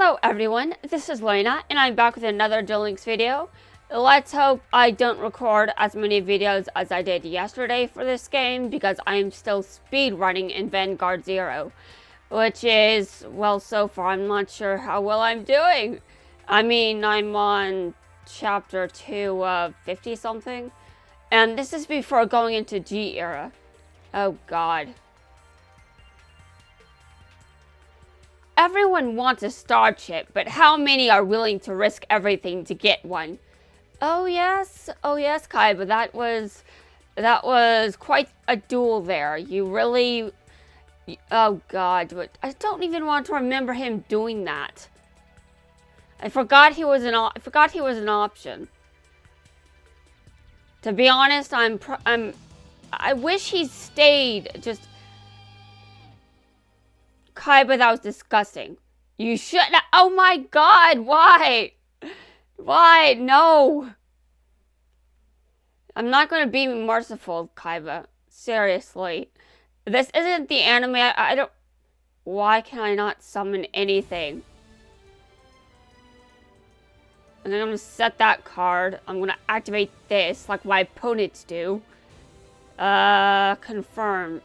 Hello everyone, this is Lena, and I'm back with another Duel Links video. Let's hope I don't record as many videos as I did yesterday for this game, because I'm still speedrunning in Vanguard 0. Which is, well, so far I'm not sure how well I'm doing. I mean, I'm on chapter 2 of 50 something, and this is before going into G era. Oh god. Everyone wants a star chip, but how many are willing to risk everything to get one? Oh yes, Kai, but that was quite a duel there. You really, oh god, but I don't even want to remember him doing that. I forgot he was an option. To be honest, I wish he stayed. Just Kai, but that was disgusting. You shouldn't. Oh my god, why? Why? No. I'm not going to be merciful, Kaiba. Seriously. This isn't the anime. I don't... Why can I not summon anything? And then I'm going to set that card. I'm going to activate this like my opponents do. Confirm.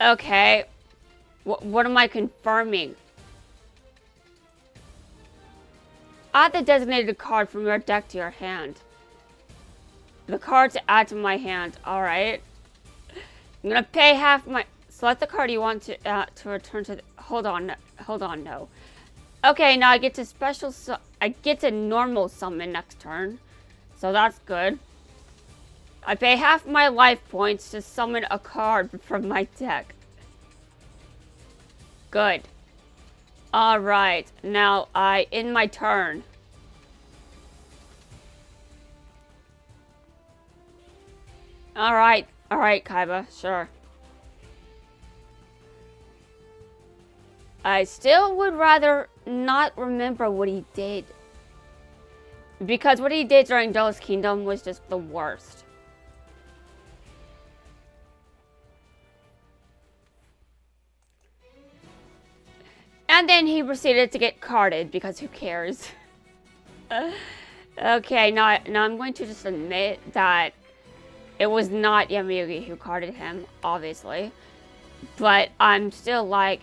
Okay. What am I confirming? Add the designated card from your deck to your hand. The card to add to my hand. Alright. I'm gonna pay half my... Select the card you want to return to... Hold on, no. Okay, now I get to I get to normal summon next turn. So that's good. I pay half my life points to summon a card from my deck. Good. Alright, now I end my turn. Alright, Kaiba, sure. I still would rather not remember what he did. Because what he did during Duelist Kingdom was just the worst. And then he proceeded to get carded, because who cares? Okay, now I'm going to just admit that it was not Yamaugi who carded him, obviously. But I'm still like,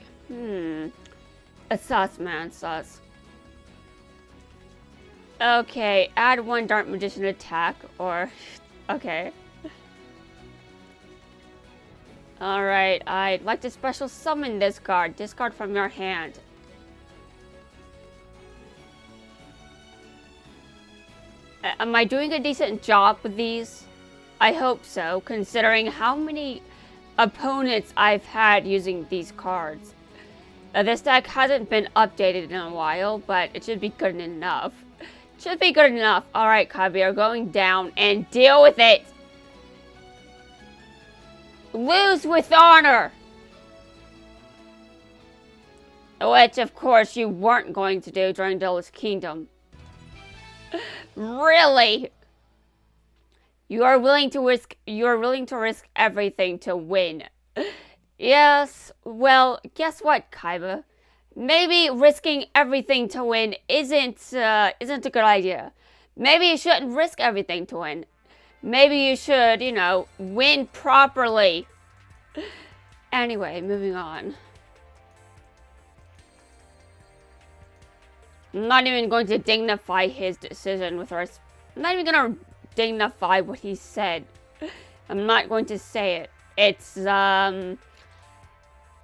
sus, man, sus. Okay, add 1 Dark Magician attack, or... Okay. Alright, I'd like to special summon this card. Discard from your hand. Am I doing a decent job with these? I hope so, considering how many opponents I've had using these cards. This deck hasn't been updated in a while, but it should be good enough. Should be good enough. Alright, Kabi, you're going down and deal with it! Lose with honor! Which, of course, you weren't going to do during Duelist Kingdom. Really? You are willing to risk everything to win. Yes, well, guess what, Kaiba? Maybe risking everything to win isn't a good idea. Maybe you shouldn't risk everything to win. Maybe you should, you know, win properly. Anyway, moving on. I'm not even going to dignify his decision with us. I'm not even going to dignify what he said. I'm not going to say it. It's, you know,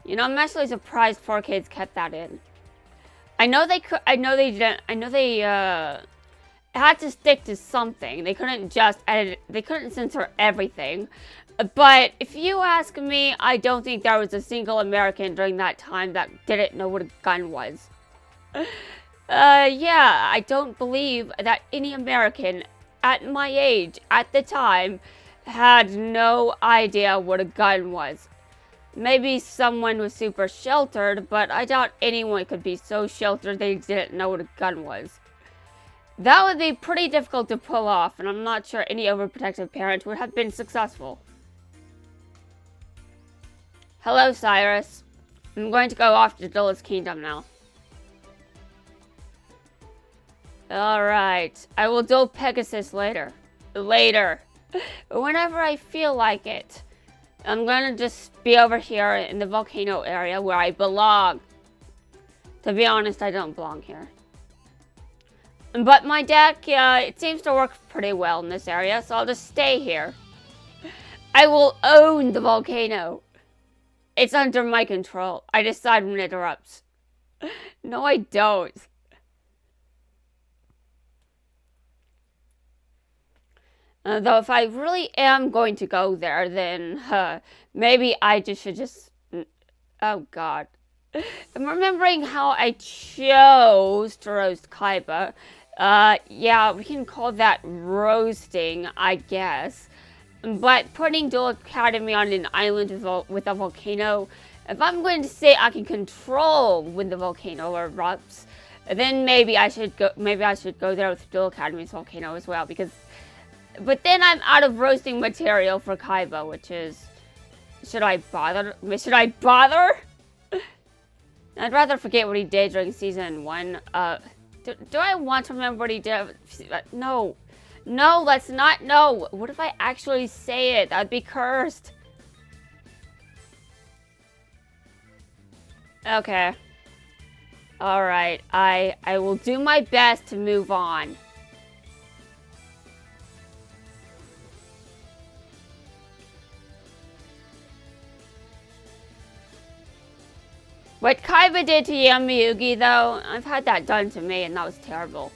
I'm actually surprised 4Kids kept that in. I know they had to stick to something. They couldn't just edit, they couldn't censor everything. But if you ask me, I don't think there was a single American during that time that didn't know what a gun was. Yeah, I don't believe that any American at my age, at the time, had no idea what a gun was. Maybe someone was super sheltered, but I doubt anyone could be so sheltered they didn't know what a gun was. That would be pretty difficult to pull off, and I'm not sure any overprotective parent would have been successful. Hello, Cyrus. I'm going to go off to Duelist Kingdom now. Alright. I will duel Pegasus later. Whenever I feel like it. I'm gonna just be over here in the volcano area where I belong. To be honest, I don't belong here. But my deck, it seems to work pretty well in this area, so I'll just stay here. I will own the volcano. It's under my control. I decide when it erupts. No, I don't. Though if I really am going to go there, then maybe I should just... Oh, God. I'm remembering how I chose to roast Kaiba. Yeah, we can call that roasting, I guess. But putting Duel Academy on an island with a volcano, if I'm going to say I can control when the volcano erupts, then maybe I should go there with Duel Academy's volcano as well, but then I'm out of roasting material for Kaiba, which is... Should I bother? I'd rather forget what he did during Season 1. Do I want to remember what he did? No. No, let's not. No. What if I actually say it? That'd be cursed. Okay. Alright. I will do my best to move on. What Kaiba did to Yamiyugi, though, I've had that done to me, and that was terrible.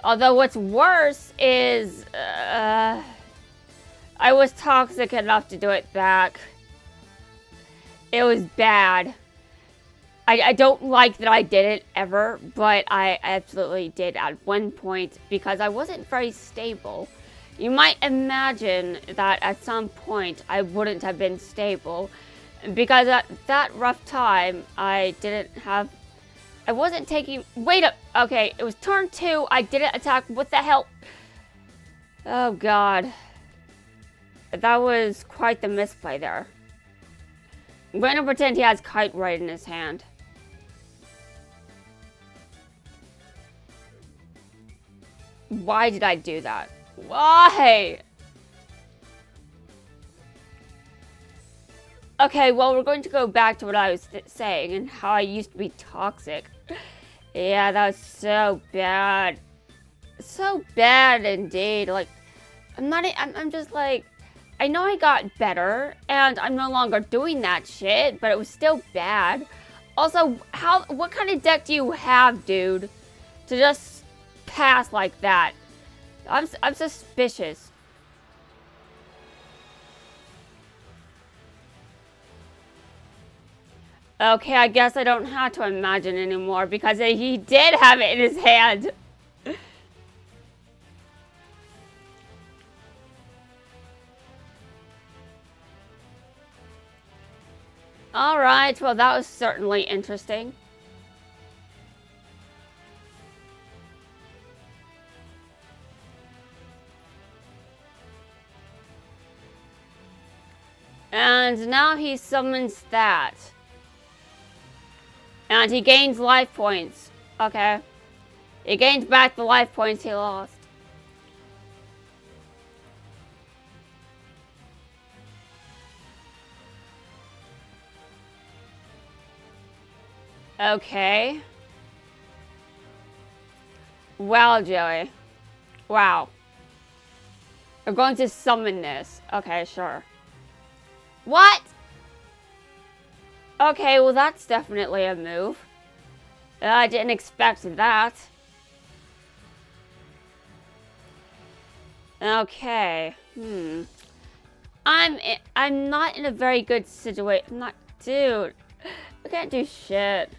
Although what's worse is, I was toxic enough to do it back. It was bad. I don't like that I did it ever, but I absolutely did at one point because I wasn't very stable. You might imagine that at some point I wouldn't have been stable. Because at that rough time, I wasn't taking... Wait up! Okay, it was turn 2. I didn't attack. What the hell? Oh, God. That was quite the misplay there. I'm going to pretend he has Kite right in his hand. Why did I do that? Why? Okay, well, we're going to go back to what I was saying and how I used to be toxic. Yeah, that was so bad. So bad indeed. Like, I'm just like, I know I got better and I'm no longer doing that shit, but it was still bad. Also, what kind of deck do you have, dude, to just pass like that? I'm suspicious. Okay, I guess I don't have to imagine anymore because he did have it in his hand. Alright, well that was certainly interesting. And now he summons that. And he gains life points. Okay. He gains back the life points he lost. Okay. Wow, Joey. Wow. We're going to summon this. Okay, sure. What? Okay, well that's definitely a move. I didn't expect that. Okay. I'm not in a very good situation. Dude. I can't do shit.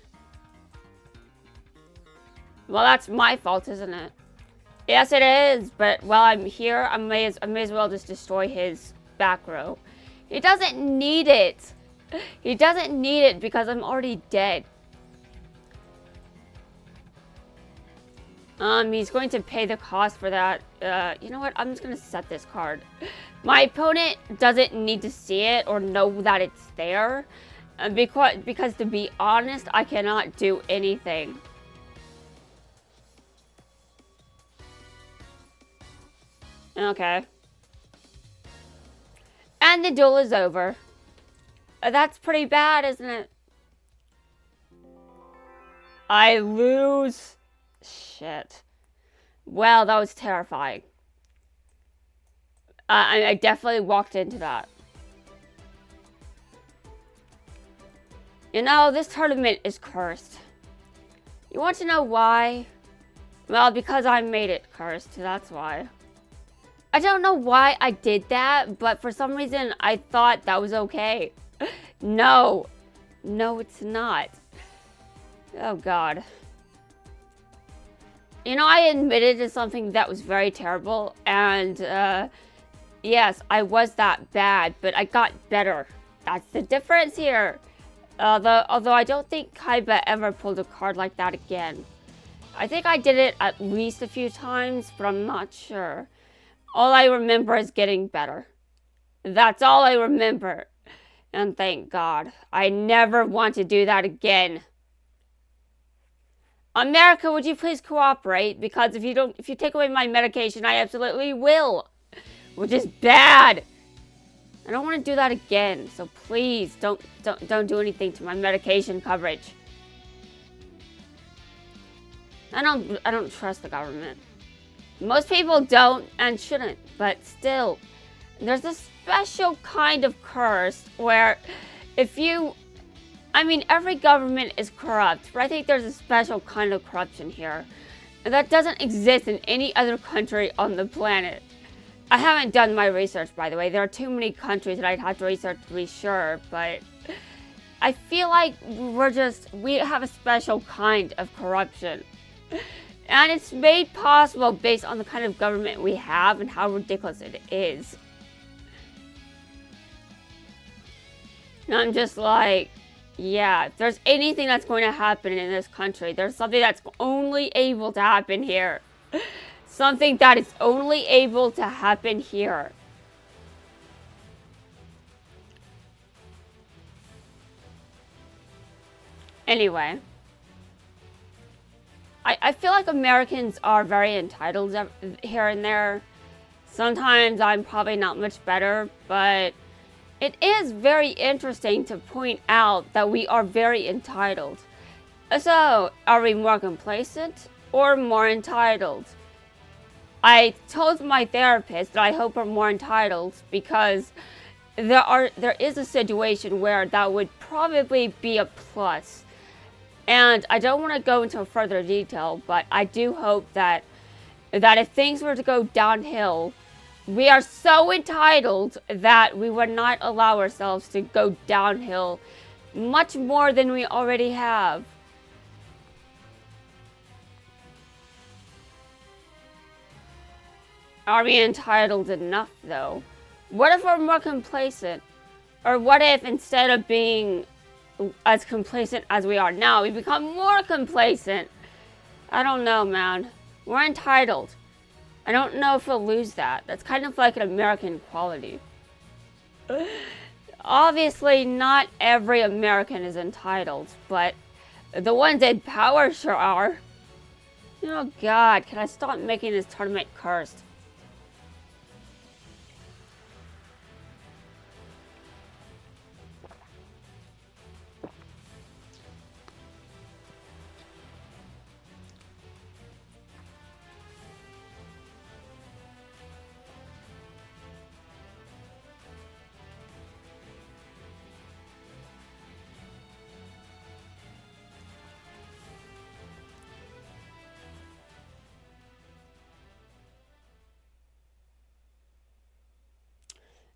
Well, that's my fault, isn't it? Yes, it is. But while I'm here, I may as well just destroy his back row. He doesn't need it. He doesn't need it because I'm already dead. He's going to pay the cost for that. You know what? I'm just going to set this card. My opponent doesn't need to see it or know that it's there. Because to be honest, I cannot do anything. Okay. And the duel is over. That's pretty bad, isn't it? I lose. Shit. Well, that was terrifying. I definitely walked into that. You know, this tournament is cursed. You want to know why? Well, because I made it cursed, that's why. I don't know why I did that, but for some reason I thought that was okay. No. No, it's not. Oh, God. You know, I admitted to something that was very terrible, and, yes, I was that bad, but I got better. That's the difference here. Although I don't think Kaiba ever pulled a card like that again. I think I did it at least a few times, but I'm not sure. All I remember is getting better. That's all I remember. And thank God. I never want to do that again. America, would you please cooperate? Because if you take away my medication, I absolutely will. Which is bad. I don't want to do that again. So please don't do anything to my medication coverage. I don't trust the government. Most people don't and shouldn't, but still, there's a special kind of curse where every government is corrupt, but I think there's a special kind of corruption here that doesn't exist in any other country on the planet. I haven't done my research, by the way. There are too many countries that I'd have to research to be sure, but I feel like we have a special kind of corruption. And it's made possible based on the kind of government we have and how ridiculous it is. And I'm just like, yeah, if there's anything that's going to happen in this country, there's something that's only able to happen here. Something that is only able to happen here. Anyway. I feel like Americans are very entitled here and there. Sometimes I'm probably not much better, but it is very interesting to point out that we are very entitled. So, are we more complacent or more entitled? I told my therapist that I hope we're more entitled because there is a situation where that would probably be a plus. And I don't want to go into further detail, but I do hope that if things were to go downhill, we are so entitled that we would not allow ourselves to go downhill much more than we already have. Are we entitled enough, though? What if we're more complacent? Or what if instead of being as complacent as we are now, we become more complacent? I don't know, man. We're entitled. I don't know if we'll lose that. That's kind of like an American quality. Obviously, not every American is entitled, but the ones in power sure are. Oh God, can I stop making this tournament cursed?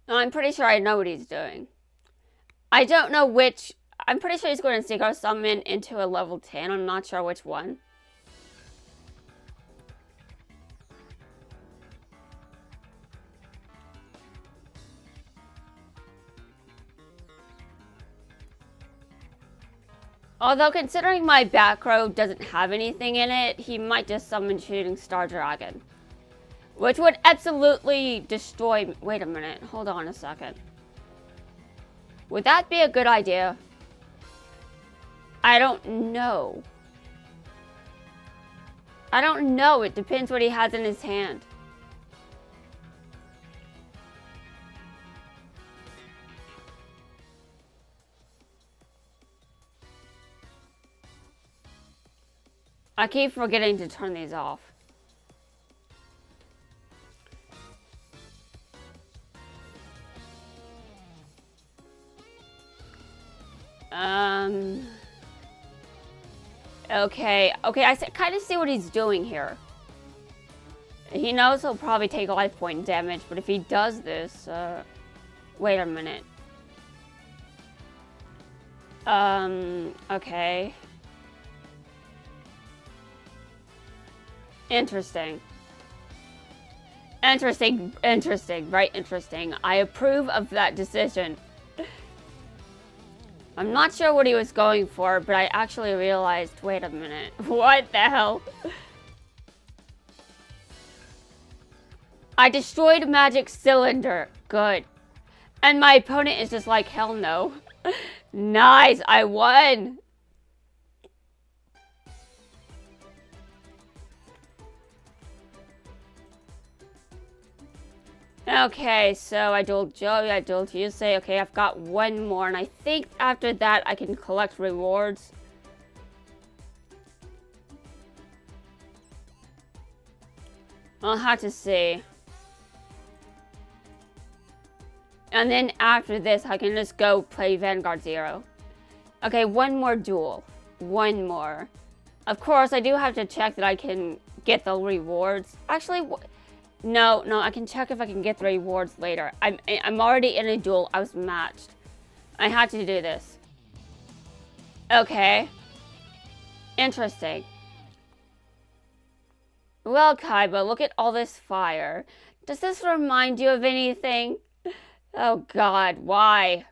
I'm pretty sure I know what he's doing. I don't know which. I'm pretty sure he's going to Synchro summon into a level 10. I'm not sure which one. Although considering my back row doesn't have anything in it, he might just summon Shooting Star Dragon. Which would absolutely destroy... Wait a minute. Hold on a second. Would that be a good idea? I don't know. I don't know. It depends what he has in his hand. I keep forgetting to turn these off. Okay, I kind of see what he's doing here. He knows he'll probably take life point damage, but if he does this, wait a minute. Okay. Interesting. Right, interesting. I approve of that decision. I'm not sure what he was going for, but I actually realized, wait a minute. What the hell? I destroyed a magic cylinder. Good. And my opponent is just like, hell no. Nice, I won. Okay, so I dueled Joey, I dueled Yusei. Okay, I've got one more, and I think after that I can collect rewards. I'll have to see. And then after this, I can just go play Vanguard 0. Okay, one more duel. One more. Of course, I do have to check that I can get the rewards. Actually, no, I can check if I can get the rewards later. I'm already in a duel. I was matched. I had to do this. Okay. Interesting. Well, Kaiba, look at all this fire. Does this remind you of anything? Oh God, why?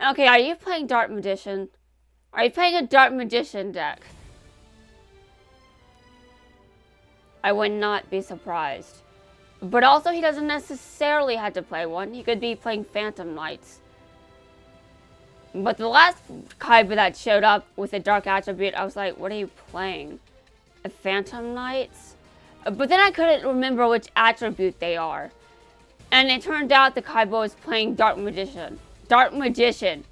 Okay, are you playing Dark Magician? Are you playing a Dark Magician deck? I would not be surprised. But also, he doesn't necessarily have to play one. He could be playing Phantom Knights. But the last Kaiba that showed up with a Dark Attribute, I was like, what are you playing? A Phantom Knights? But then I couldn't remember which attribute they are. And it turned out the Kaiba was playing Dark Magician. Dark Magician.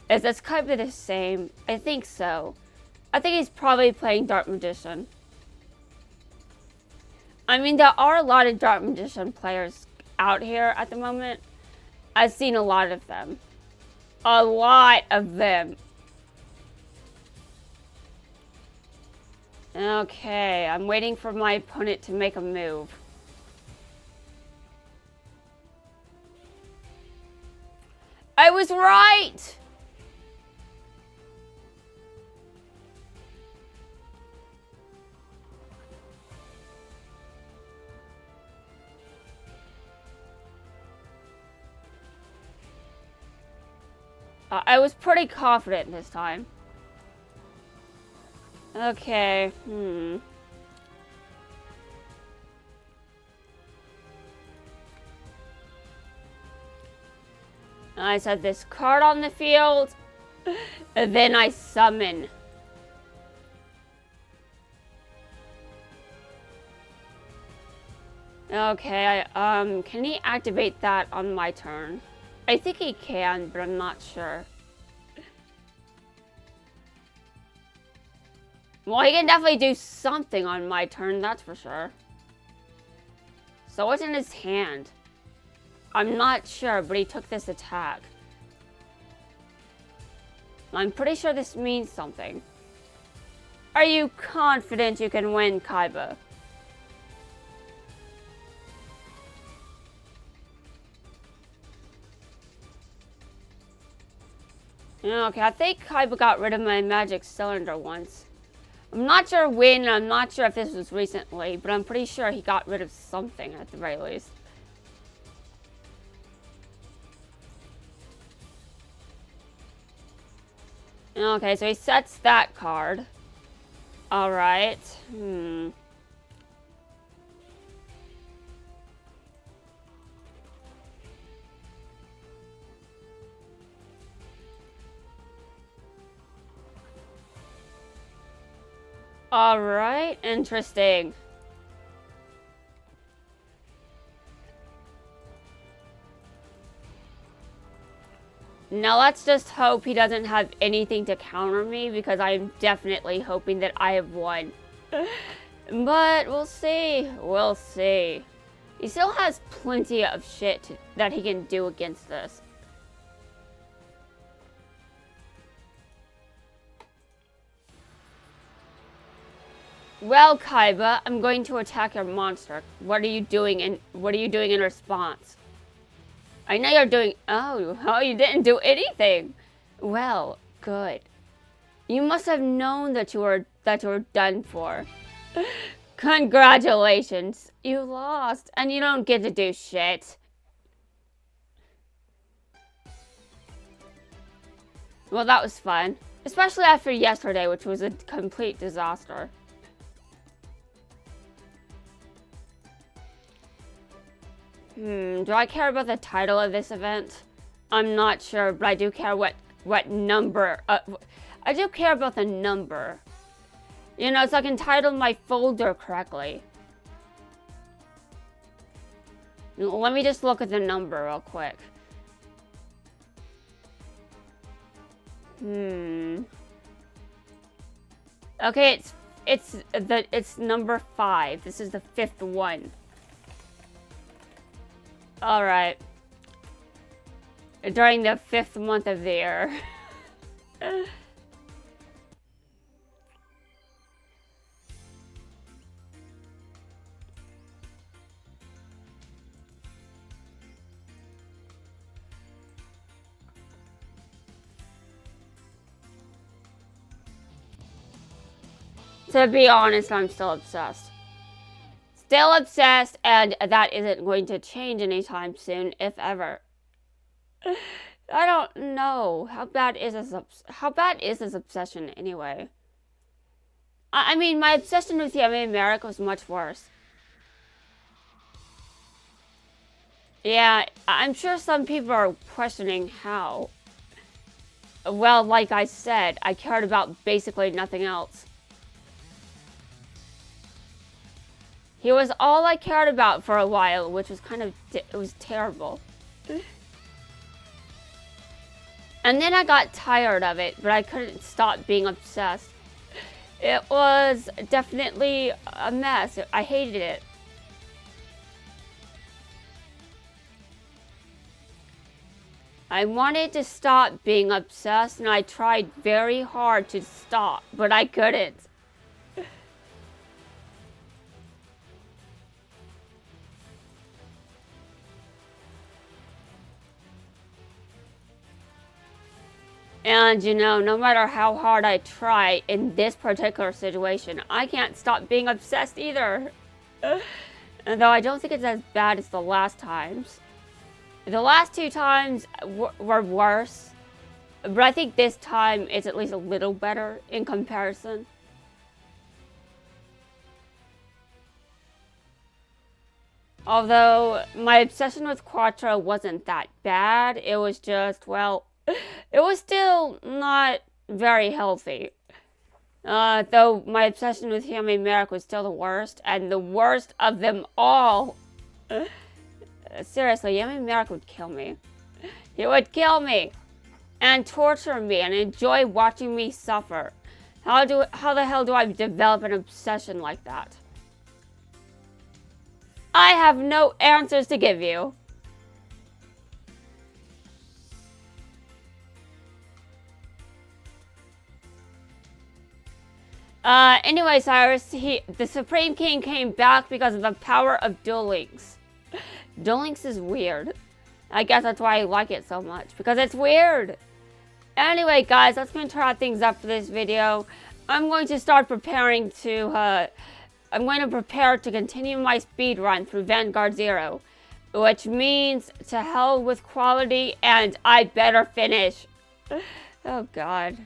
Is this Kaiba the same? I think so. I think he's probably playing Dark Magician. I mean, there are a lot of Dark Magician players out here at the moment. I've seen a lot of them. A lot of them. Okay, I'm waiting for my opponent to make a move. I was right! I was pretty confident this time. Okay, I set this card on the field, and then I summon. Okay, can he activate that on my turn? I think he can, but I'm not sure. Well, he can definitely do something on my turn, that's for sure. So what's in his hand? I'm not sure, but he took this attack. I'm pretty sure this means something. Are you confident you can win, Kaiba? Okay, I think Kaiba got rid of my magic cylinder once. I'm not sure when, and I'm not sure if this was recently, but I'm pretty sure he got rid of something at the very least. Okay, so he sets that card. Alright. Alright, interesting. Now let's just hope he doesn't have anything to counter me, because I'm definitely hoping that I have won. But we'll see. We'll see. He still has plenty of shit that he can do against this. Well, Kaiba, I'm going to attack your monster. What are you doing in response? I know you're doing... Oh, you didn't do anything. Well, good. You must have known that you were done for. Congratulations. You lost, and you don't get to do shit. Well, that was fun. Especially after yesterday, which was a complete disaster. Do I care about the title of this event? I'm not sure, but I do care what number. I do care about the number. You know, so I can title my folder correctly. Let me just look at the number real quick. Okay, it's number 5. This is the 5th one. All right. During the 5th month of the year. To be honest, I'm still obsessed. Still obsessed, and that isn't going to change anytime soon, if ever. I don't know. How bad is this obsession anyway? I mean, my obsession with Yummy America was much worse. Yeah, I'm sure some people are questioning how. Well, like I said, I cared about basically nothing else. He was all I cared about for a while, which was it was terrible. And then I got tired of it, but I couldn't stop being obsessed. It was definitely a mess. I hated it. I wanted to stop being obsessed, and I tried very hard to stop, but I couldn't. And, you know, no matter how hard I try in this particular situation, I can't stop being obsessed either. And though I don't think it's as bad as the last times. The last 2 times were worse. But I think this time it's at least a little better in comparison. Although my obsession with Quattro wasn't that bad. It was just, well... It was still not very healthy. Though my obsession with Yummy Merrick was still the worst, and the worst of them all. Seriously, Yummy Merrick would kill me. He would kill me and torture me and enjoy watching me suffer. How the hell do I develop an obsession like that? I have no answers to give you. Anyway, Cyrus, the Supreme King came back because of the power of Duel Links. Duel Links is weird. I guess that's why I like it so much, because it's weird. Anyway, guys, that's going to wrap things up for this video. I'm going to start preparing to, prepare to continue my speed run through Vanguard Zero, which means to hell with quality, and I better finish. Oh, God.